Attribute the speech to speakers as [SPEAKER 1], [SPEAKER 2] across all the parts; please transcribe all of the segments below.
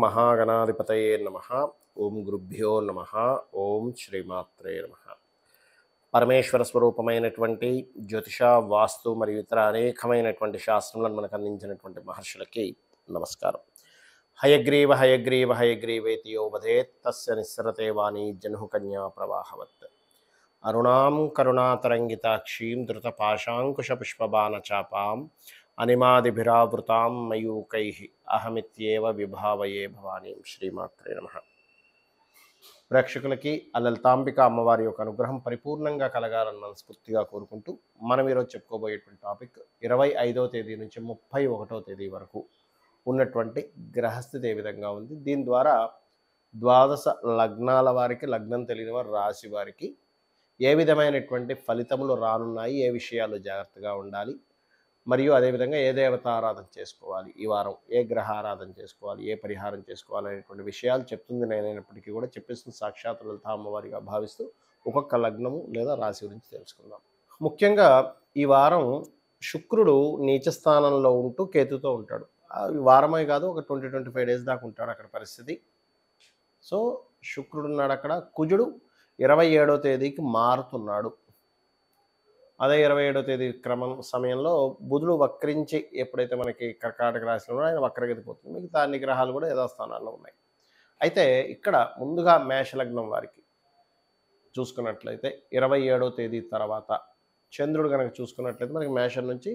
[SPEAKER 1] మహాగణాధిపతయే నమః. ఓం గురుభ్యో నమః. ఓం శ్రీమాత్రే నమః. పరమేశ్వర స్వరూపమైనటువంటి జ్యోతిష, వాస్తు మరియు ఇతర అనేకమైనటువంటి శాస్త్రములను మనకు అందించినటువంటి మహర్షులకి నమస్కారం. హయగ్రీవ హయగ్రీవ హయగ్రీవేతి యో వదేత్ తస్య నిస్సరతే వాణి జన్హు కన్యా ప్రవాహవత్. అరుణాం కరుణాతరంగితాక్షీం ధృతపాశాంకుశపుష్పబాణచాపాం అనిమాదిభిరావృతాం మయూకైః అహమిత్యేవ విభావయే భవానీం. శ్రీమాత్రే నమః. ప్రేక్షకులకి ఆ లలితాంబిక అమ్మవారి యొక్క అనుగ్రహం పరిపూర్ణంగా కలగాలని మనస్ఫూర్తిగా కోరుకుంటూ మనం ఈరోజు చెప్పుకోబోయేటువంటి టాపిక్ 25వ తేదీ నుంచి 31వ తేదీ వరకు ఉన్నటువంటి గ్రహస్థితి ఏ విధంగా ఉంది, దీని ద్వారా ద్వాదశ లగ్నాల వారికి, లగ్నం తెలియని వారు, రాశి వారికి ఏ విధమైనటువంటి ఫలితములు రానున్నాయి, ఏ విషయాలు జాగ్రత్తగా ఉండాలి, మరియు అదేవిధంగా ఏ దేవత ఆరాధన చేసుకోవాలి, ఈ వారం ఏ గ్రహ ఆరాధన చేసుకోవాలి, ఏ పరిహారం చేసుకోవాలి అనేటువంటి విషయాలు చెప్తుంది నేనైనప్పటికీ కూడా చెప్పేస్తుంది సాక్షాత్ లలిత అమ్మవారిగా భావిస్తూ ఒక్కొక్క లగ్నము లేదా రాశి గురించి తెలుసుకుందాం. ముఖ్యంగా ఈ వారం శుక్రుడు నీచ స్థానంలో ఉంటూ కేతుతో ఉంటాడు. ఈ వారమే కాదు, ఒక 20-25 డేస్ దాకా ఉంటాడు అక్కడ పరిస్థితి. సో శుక్రుడు ఉన్నాడు అక్కడ. కుజుడు 27వ తేదీకి మారుతున్నాడు. అదే 27వ తేదీ సమయంలో బుధుడు వక్రించి ఎప్పుడైతే మనకి కర్కాటక రాశిలో ఉన్నాడో ఆయన వక్రగతి పోతుంది. మిగతా అన్ని గ్రహాలు కూడా యథాస్థానాల్లో ఉన్నాయి. అయితే ఇక్కడ ముందుగా మేషలగ్నం వారికి చూసుకున్నట్లయితే 27వ తేదీ తర్వాత చంద్రుడు కనుక చూసుకున్నట్లయితే మనకి మేషం నుంచి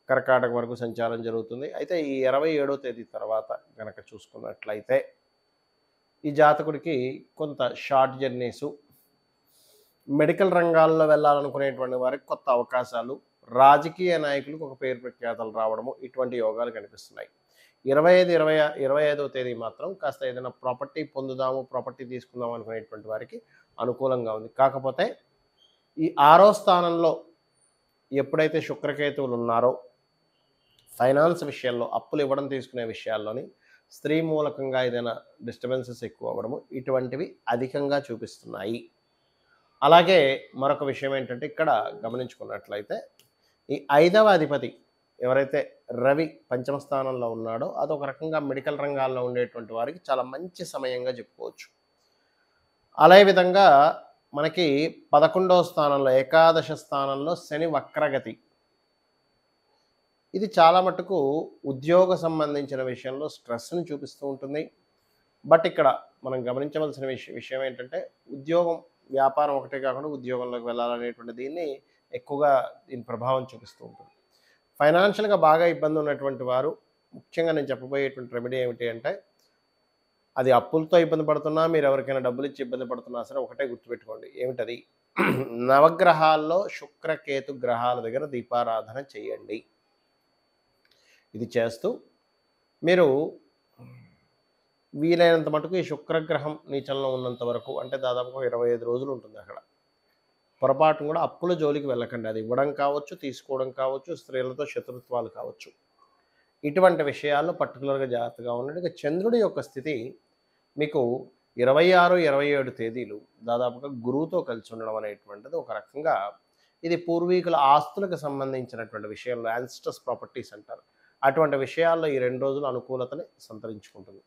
[SPEAKER 1] కర్కాటక వరకు సంచారం జరుగుతుంది. అయితే ఈ 27వ తేదీ తర్వాత కనుక చూసుకున్నట్లయితే ఈ జాతకుడికి కొంత షార్ట్ జర్నీసు, మెడికల్ రంగాల్లో వెళ్ళాలనుకునేటువంటి వారికి కొత్త అవకాశాలు, రాజకీయ నాయకులకు ఒక పేరు ప్రఖ్యాతలు రావడము, ఇటువంటి యోగాలు కనిపిస్తున్నాయి. 25వ తేదీ మాత్రం కాస్త ఏదైనా ప్రాపర్టీ పొందుదాము, ప్రాపర్టీ తీసుకుందాం అనుకునేటువంటి వారికి అనుకూలంగా ఉంది. కాకపోతే ఈ 6వ స్థానంలో ఎప్పుడైతే శుక్రకేతువులు ఉన్నారో ఫైనాన్స్ విషయాల్లో, అప్పులు ఇవ్వడం తీసుకునే విషయాల్లోని స్త్రీ మూలకంగా ఏదైనా డిస్టర్బెన్సెస్ ఎక్కువ అవ్వడము, ఇటువంటివి అధికంగా చూపిస్తున్నాయి. అలాగే మరొక విషయం ఏంటంటే ఇక్కడ గమనించుకున్నట్లయితే ఈ 5వ అధిపతి ఎవరైతే రవి పంచమ స్థానంలో ఉన్నాడో అదొక రకంగా మెడికల్ రంగాల్లో ఉండేటువంటి వారికి చాలా మంచి సమయంగా చెప్పుకోవచ్చు. అదే విధంగా మనకి 11వ స్థానంలో, ఏకాదశ స్థానంలో శని వక్రగతి. ఇది చాలా మటుకు ఉద్యోగ సంబంధించిన విషయంలో స్ట్రెస్ని చూపిస్తూ ఉంటుంది. బట్ ఇక్కడ మనం గమనించవలసిన విషయం ఏంటంటే ఉద్యోగం, వ్యాపారం ఒకటే కాకుండా ఉద్యోగంలోకి వెళ్ళాలనేటువంటి దీన్ని ఎక్కువగా దీని ప్రభావం చూపిస్తూ ఉంటుంది. ఫైనాన్షియల్గా బాగా ఇబ్బంది ఉన్నటువంటి వారు ముఖ్యంగా నేను చెప్పబోయేటువంటి రెమెడీ ఏమిటి అంటే, అది అప్పులతో ఇబ్బంది పడుతున్నా, మీరు ఎవరికైనా డబ్బులు ఇచ్చి ఇబ్బంది పడుతున్నా సరే ఒకటే గుర్తుపెట్టుకోండి, ఏమిటది, నవగ్రహాల్లో శుక్రకేతు గ్రహాల దగ్గర దీపారాధన చేయండి. ఇది చేస్తూ మీరు వీలైనంత మటుకు ఈ శుక్రగ్రహం నీచంలో ఉన్నంత వరకు, అంటే దాదాపుగా 25 రోజులు ఉంటుంది అక్కడ, పొరపాటును కూడా అప్పుల జోలికి వెళ్ళకండి. అది ఇవ్వడం కావచ్చు, తీసుకోవడం కావచ్చు, స్త్రీలతో శత్రుత్వాలు కావచ్చు, ఇటువంటి విషయాల్లో పర్టికులర్గా జాగ్రత్తగా ఉండండి. ఇక చంద్రుడి యొక్క స్థితి మీకు 26, 27 తేదీలు దాదాపుగా గురువుతో కలిసి ఉండడం అనేటువంటిది ఒక రకంగా ఇది పూర్వీకుల ఆస్తులకు సంబంధించినటువంటి విషయంలో, యాన్సిస్టర్స్ ప్రాపర్టీస్ అంటారు, అటువంటి విషయాల్లో ఈ 2 రోజులు అనుకూలతని సంతరించుకుంటుంది.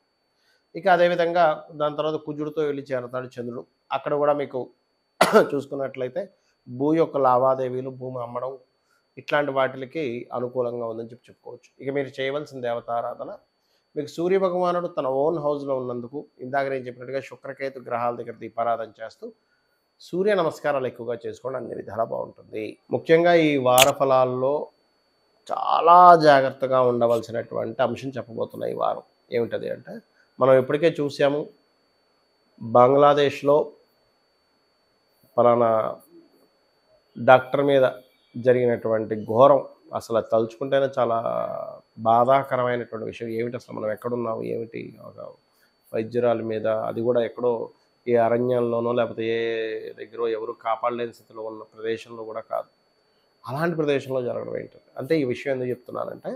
[SPEAKER 1] ఇక అదేవిధంగా దాని తర్వాత కుజుడితో వెళ్ళి చేరతాడు చంద్రుడు. అక్కడ కూడా మీకు చూసుకున్నట్లయితే భూ యొక్క లావాదేవీలు, భూమి అమ్మడం, ఇట్లాంటి వాటికి అనుకూలంగా ఉందని చెప్పుకోవచ్చు. ఇక మీరు చేయవలసిన దేవతారాధన, మీకు సూర్య భగవానుడు తన ఓన్ హౌస్లో ఉన్నందుకు ఇందాక నేను చెప్పినట్టుగా శుక్రకేతు గ్రహాల దగ్గర దీపారాధన చేస్తూ సూర్య నమస్కారాలు ఎక్కువగా చేసుకోండి, అన్ని విధాలా బాగుంటుంది. ముఖ్యంగా ఈ వార ఫలాల్లో చాలా జాగ్రత్తగా ఉండవలసినటువంటి అంశం చెప్పబోతున్నాయి ఈ వారం. ఏమిటది అంటే, మనం ఇప్పటికే చూసాము, బంగ్లాదేశ్లో పలానా డాక్టర్ మీద జరిగినటువంటి ఘోరం అసలు తలుచుకుంటేనే చాలా బాధాకరమైనటువంటి విషయం. ఏమిటి అసలు మనం ఎక్కడున్నాము, ఏమిటి, ఒక వైద్యురాలి మీద, అది కూడా ఎక్కడో ఏ అరణ్యంలోనో లేకపోతే ఏ దగ్గర ఎవరు కాపాడలేని స్థితిలో ఉన్న ప్రదేశంలో కూడా కాదు, అలాంటి ప్రదేశంలో జరగడం ఏంటంటే, అంటే ఈ విషయం ఎందుకు చెప్తున్నానంటే,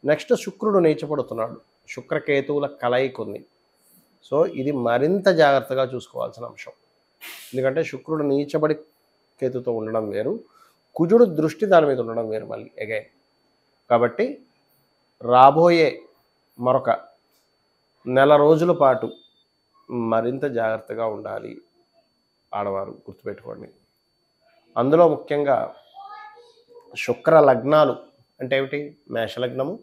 [SPEAKER 1] నెక్స్ట్ శుక్రుడు నీచపడుతున్నాడు, శుక్రకేతువుల కలయిక ఉంది. సో ఇది మరింత జాగ్రత్తగా చూసుకోవాల్సిన అంశం. ఎందుకంటే శుక్రుడు నీచబడి కేతుతో ఉండడం వేరు, కుజుడు దృష్టి దాని మీద ఉండడం వేరు మళ్ళీ అగైన్. కాబట్టి రాబోయే మరొక నెల రోజుల పాటు మరింత జాగ్రత్తగా ఉండాలి ఆడవారు, గుర్తుపెట్టుకోండి. అందులో ముఖ్యంగా శుక్ర లగ్నాలు అంటే ఏమిటి? మేషలగ్నము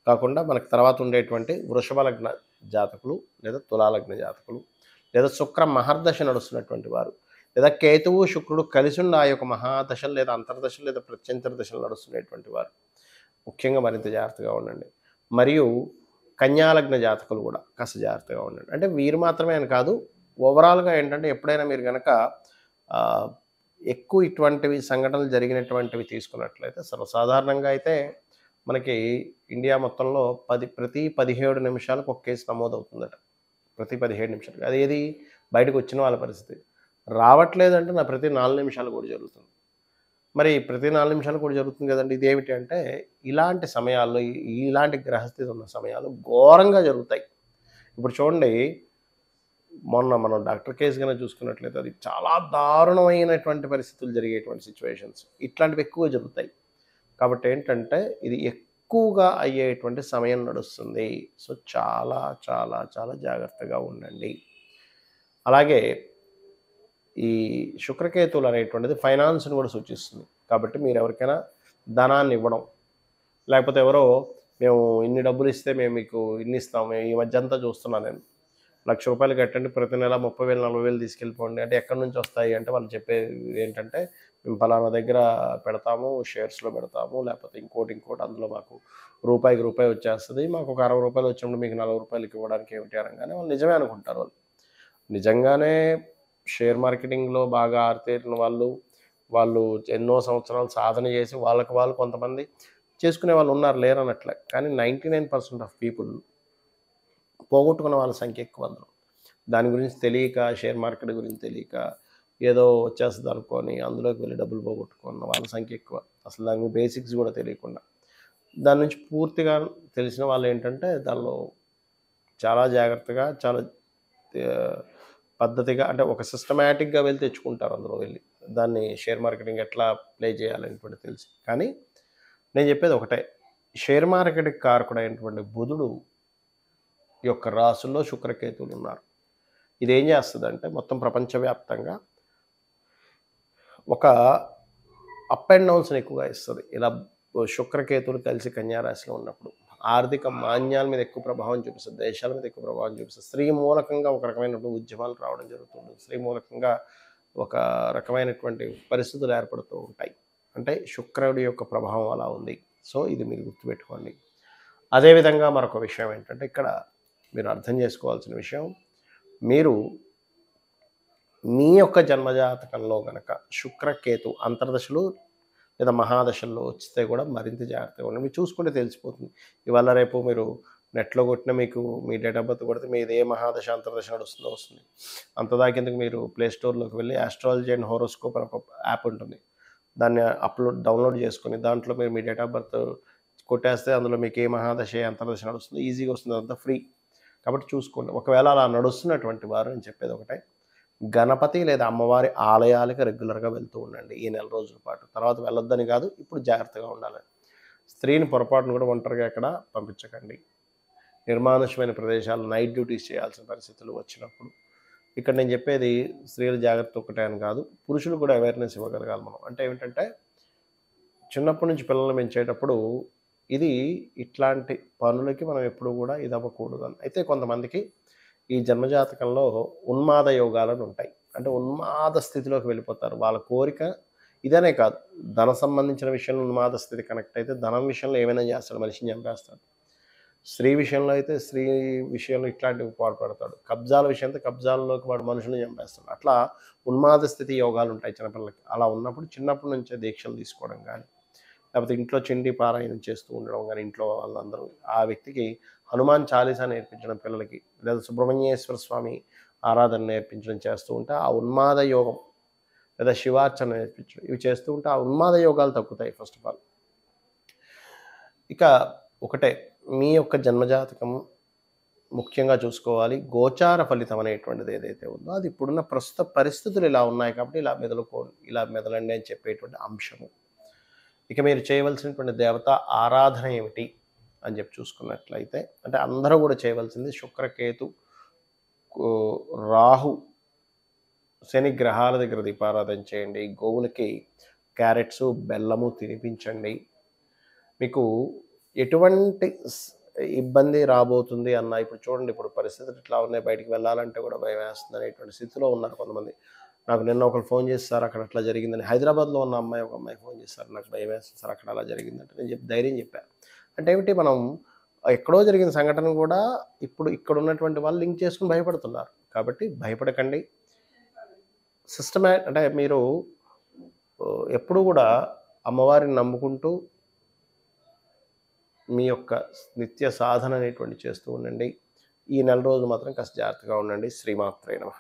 [SPEAKER 1] కాకుండా మనకు తర్వాత ఉండేటువంటి వృషభ లగ్న జాతకులు, లేదా తులాలగ్న జాతకులు, లేదా శుక్ర మహర్దశ నడుస్తున్నటువంటి వారు, లేదా కేతువు శుక్రుడు కలిసి ఉన్న ఆ యొక్క మహాదశలు లేదా అంతర్దశలు లేదా ప్రత్యంతర దశలు నడుస్తున్నటువంటి వారు ముఖ్యంగా మరింత జాగ్రత్తగా ఉండండి. మరియు కన్యాలగ్న జాతకులు కూడా కాస్త జాగ్రత్తగా ఉండండి. అంటే వీరు మాత్రమే అని కాదు, ఓవరాల్గా ఏంటంటే ఎప్పుడైనా మీరు కనుక ఎక్కువ ఇటువంటివి సంఘటనలు జరిగినటువంటివి తీసుకున్నట్లయితే, సర్వసాధారణంగా అయితే మనకి ఇండియా మొత్తంలో ప్రతి 17 నిమిషాలకు ఒక కేసు నమోదవుతుందట. ప్రతి 17 నిమిషాలకు. అదేది బయటకు వచ్చిన వాళ్ళ పరిస్థితి. రావట్లేదంటే నా ప్రతి 4 నిమిషాలు కూడా జరుగుతుంది. మరి ప్రతి 4 నిమిషాలు కూడా జరుగుతుంది కదండి. ఇదేమిటి అంటే ఇలాంటి సమయాల్లో ఇలాంటి గ్రహస్థితి ఉన్న సమయాలు ఘోరంగా జరుగుతాయి. ఇప్పుడు చూడండి, మొన్న మనం డాక్టర్ కేసు కనుక చూసుకున్నట్లయితే అది చాలా దారుణమైనటువంటి పరిస్థితులు జరిగేటువంటి సిచ్యువేషన్స్ ఇట్లాంటివి ఎక్కువ జరుగుతాయి. కాబట్టి ఏంటంటే ఇది ఎక్కువగా అయ్యేటువంటి సమయం నడుస్తుంది. సో చాలా చాలా చాలా జాగ్రత్తగా ఉండండి. అలాగే ఈ శుక్రకేతువులు అనేటువంటిది ఫైనాన్స్ని కూడా సూచిస్తుంది. కాబట్టి మీరు ఎవరికైనా ధనాన్ని ఇవ్వడం, లేకపోతే ఎవరో మేము ఇన్ని డబ్బులు ఇస్తే మేము మీకు ఇన్ని ఇస్తాము, ఈ మధ్య అంతా చూస్తున్నాను నేను, ₹1,00,000 కట్టండి, ప్రతి నెల 30,000 40,000 తీసుకెళ్ళిపోండి అంటే ఎక్కడి నుంచి వస్తాయి అంటే వాళ్ళు చెప్పేది ఏంటంటే మేము ఫలానా దగ్గర పెడతాము, షేర్స్లో పెడతాము, లేకపోతే ఇంకోటి అందులో మాకు రూపాయికి రూపాయి వచ్చేస్తుంది, మాకు ఒక ₹60 వచ్చినప్పుడు మీకు ₹40 ఇవ్వడానికి ఏమిటి అనగానే వాళ్ళు నిజమే అనుకుంటారు. వాళ్ళు నిజంగానే షేర్ మార్కెటింగ్లో బాగా ఆరితేరిన వాళ్ళు ఎన్నో సంవత్సరాలు సాధన చేసి వాళ్ళకి వాళ్ళు కొంతమంది చేసుకునే వాళ్ళు ఉన్నారు, లేరనట్లే. కానీ 99% ఆఫ్ పీపుల్ పోగొట్టుకున్న వాళ్ళ సంఖ్య ఎక్కువ అందులో. దాని గురించి తెలియక, షేర్ మార్కెట్ గురించి తెలియక, ఏదో వచ్చేస్తుంది అనుకొని అందులోకి వెళ్ళి డబ్బులు పోగొట్టుకున్న వాళ్ళ సంఖ్య ఎక్కువ. అసలు దాని బేసిక్స్ కూడా తెలియకుండా. దాని నుంచి పూర్తిగా తెలిసిన వాళ్ళు ఏంటంటే దానిలో చాలా జాగ్రత్తగా, చాలా పద్ధతిగా, అంటే ఒక సిస్టమేటిక్గా వెళ్ళి తెచ్చుకుంటారు. అందులో వెళ్ళి దాన్ని షేర్ మార్కెటింగ్ ఎట్లా ప్లే చేయాలనేటువంటి తెలిసి. కానీ నేను చెప్పేది ఒకటే, షేర్ మార్కెట్కి కారకుడైనటువంటి బుధుడు యొక్క రాసుల్లో శుక్రకేతువులు ఉన్నారు. ఇదేం చేస్తుందంటే మొత్తం ప్రపంచవ్యాప్తంగా ఒక అప్ అండ్ డౌన్స్ని ఎక్కువగా ఇస్తుంది. ఇలా శుక్రకేతువులు కలిసి కన్యారాశిలో ఉన్నప్పుడు ఆర్థిక మాన్యాల మీద ఎక్కువ ప్రభావం చూపిస్తుంది, దేశాల మీద ఎక్కువ ప్రభావం చూపిస్తుంది. స్త్రీ మూలకంగా ఒక రకమైనటువంటి ఉద్యమాలు రావడం జరుగుతుంది. స్త్రీ మూలకంగా ఒక రకమైనటువంటి పరిస్థితులు ఏర్పడుతూ ఉంటాయి. అంటే శుక్రుడి యొక్క ప్రభావం అలా ఉంది. సో ఇది మీరు గుర్తుపెట్టుకోండి. అదేవిధంగా మరొక విషయం ఏంటంటే ఇక్కడ మీరు అర్థం చేసుకోవాల్సిన విషయం, మీరు మీ యొక్క జన్మజాతకంలో కనుక శుక్రకేతు అంతర్దశలు లేదా మహాదశల్లో వస్తే కూడా మరింత జాగ్రత్తగా ఉండండి. మీరు చూసుకుంటే తెలిసిపోతుంది. ఇవాళ రేపు మీరు నెట్లో కొట్టిన మీకు మీ డేట్ ఆఫ్ బర్త్ కొడితే మీది ఏ మహాదశ అంతర్దశ నడుస్తుందో వస్తుంది. అంతదాకేందుకు మీరు ప్లే స్టోర్లోకి వెళ్ళి ఆస్ట్రాలజీ అండ్ హోరోస్కోప్ అని ఒక యాప్ ఉంటుంది. దాన్ని డౌన్లోడ్ చేసుకొని దాంట్లో మీరు మీ డేట్ ఆఫ్ బర్త్ కొట్టేస్తే అందులో మీకు ఏ మహాదశ ఏ అంతర్దశ నడుస్తుంది ఈజీగా వస్తుంది. అదంతా ఫ్రీ. కాబట్టి చూసుకోండి. ఒకవేళ అలా నడుస్తున్నటువంటి వారు నేను చెప్పేది ఒకటే, గణపతి లేదా అమ్మవారి ఆలయాలకు రెగ్యులర్గా వెళ్తూ ఉండండి ఈ నెల రోజుల పాటు. తర్వాత వెళ్ళొద్దని కాదు, ఇప్పుడు జాగ్రత్తగా ఉండాలని. స్త్రీని పొరపాటును కూడా ఒంటరిగా ఎక్కడ పంపించకండి. నిర్మానుష్యమైన ప్రదేశాలు నైట్ డ్యూటీస్ చేయాల్సిన పరిస్థితులు వచ్చినప్పుడు, ఇక్కడ నేను చెప్పేది స్త్రీల జాగ్రత్త ఒకటే అని కాదు, పురుషులు కూడా అవేర్నెస్ ఇవ్వగలగాలి మనం. అంటే ఏమిటంటే చిన్నప్పటి నుంచి పిల్లల్ని పెంచేటప్పుడు ఇది ఇట్లాంటి పనులకి మనం ఎప్పుడు కూడా ఇది అవ్వకూడదు అని. అయితే కొంతమందికి ఈ జన్మజాతకంలో ఉన్మాద యోగాలను ఉంటాయి. అంటే ఉన్మాద స్థితిలోకి వెళ్ళిపోతారు. వాళ్ళ కోరిక ఇదనే కాదు, ధన సంబంధించిన విషయంలో ఉన్మాద స్థితి కనెక్ట్ అయితే ధనం విషయంలో ఏమైనా చేస్తాడు, మనిషిని చంపేస్తాడు. స్త్రీ విషయంలో అయితే స్త్రీ విషయంలో ఇట్లాంటివి పాటుపడతాడు. కబ్జాల విషయం అయితే కబ్జాల్లోకి వాడు మనుషులను చంపేస్తాడు. అట్లా ఉన్మాద స్థితి యోగాలు ఉంటాయి చిన్నపిల్లలకి. అలా ఉన్నప్పుడు చిన్నప్పటి నుంచే దీక్షలు తీసుకోవడం కానీ, లేకపోతే ఇంట్లో చిండి పారాయణం చేస్తూ ఉండడం కానీ, ఇంట్లో వాళ్ళందరూ ఆ వ్యక్తికి హనుమాన్ చాలీసా నేర్పించడం పిల్లలకి, లేదా సుబ్రహ్మణ్యేశ్వర స్వామి ఆరాధన నేర్పించడం చేస్తూ ఉంటే ఆ ఉన్మాద యోగం, లేదా శివార్చన నేర్పించడం, ఇవి చేస్తూ ఉంటే ఆ ఉన్మాద యోగాలు తగ్గుతాయి ఫస్ట్ ఆఫ్ ఆల్. ఇక ఒకటే, మీ యొక్క జన్మజాతకం ముఖ్యంగా చూసుకోవాలి. గోచార ఫలితం అనేటువంటిది ఏదైతే ఉందో అది ఇప్పుడున్న ప్రస్తుత పరిస్థితులు ఇలా ఉన్నాయి కాబట్టి ఇలా మెదలండి అని చెప్పేటువంటి అంశము. ఇక మీరు చేయవలసినటువంటి దేవత ఆరాధన ఏమిటి అని చెప్పి చూసుకున్నట్లయితే, అంటే అందరూ కూడా చేయవలసింది శుక్రకేతు రాహు శని గ్రహాల దగ్గర దీపారాధన చేయండి. గోవులకి క్యారెట్స్ బెల్లము తినిపించండి. మీకు ఎటువంటి ఇబ్బంది రాబోతుంది అన్న ఇప్పుడు చూడండి, ఇప్పుడు పరిస్థితులు ఇట్లా ఉన్నాయి, బయటికి వెళ్ళాలంటే కూడా భయం వేస్తుంది అనేటువంటి స్థితిలో ఉన్నారు కొంతమంది. నాకు నిన్న ఒకరు ఫోన్ చేసి సార్ అక్కడ అట్లా జరిగిందని, హైదరాబాద్లో ఉన్న ఒక అమ్మాయి ఫోన్ చేశారు, నాకు భయం వేస్తుంది సార్ అక్కడ అలా జరిగిందంటే. నేను ధైర్యం చెప్పాను. అంటే ఏమిటి, మనం ఎక్కడో జరిగిన సంఘటన కూడా ఇప్పుడు ఇక్కడ ఉన్నటువంటి వాళ్ళు లింక్ చేసుకుని భయపడుతున్నారు. కాబట్టి భయపడకండి. అంటే మీరు ఎప్పుడు కూడా అమ్మవారిని నమ్ముకుంటూ మీ యొక్క నిత్య సాధన అనేటువంటి చేస్తూ ఉండండి. ఈ నెల రోజులు మాత్రం కాస్త జాగ్రత్తగా ఉండండి. శ్రీమాత్రే నమః.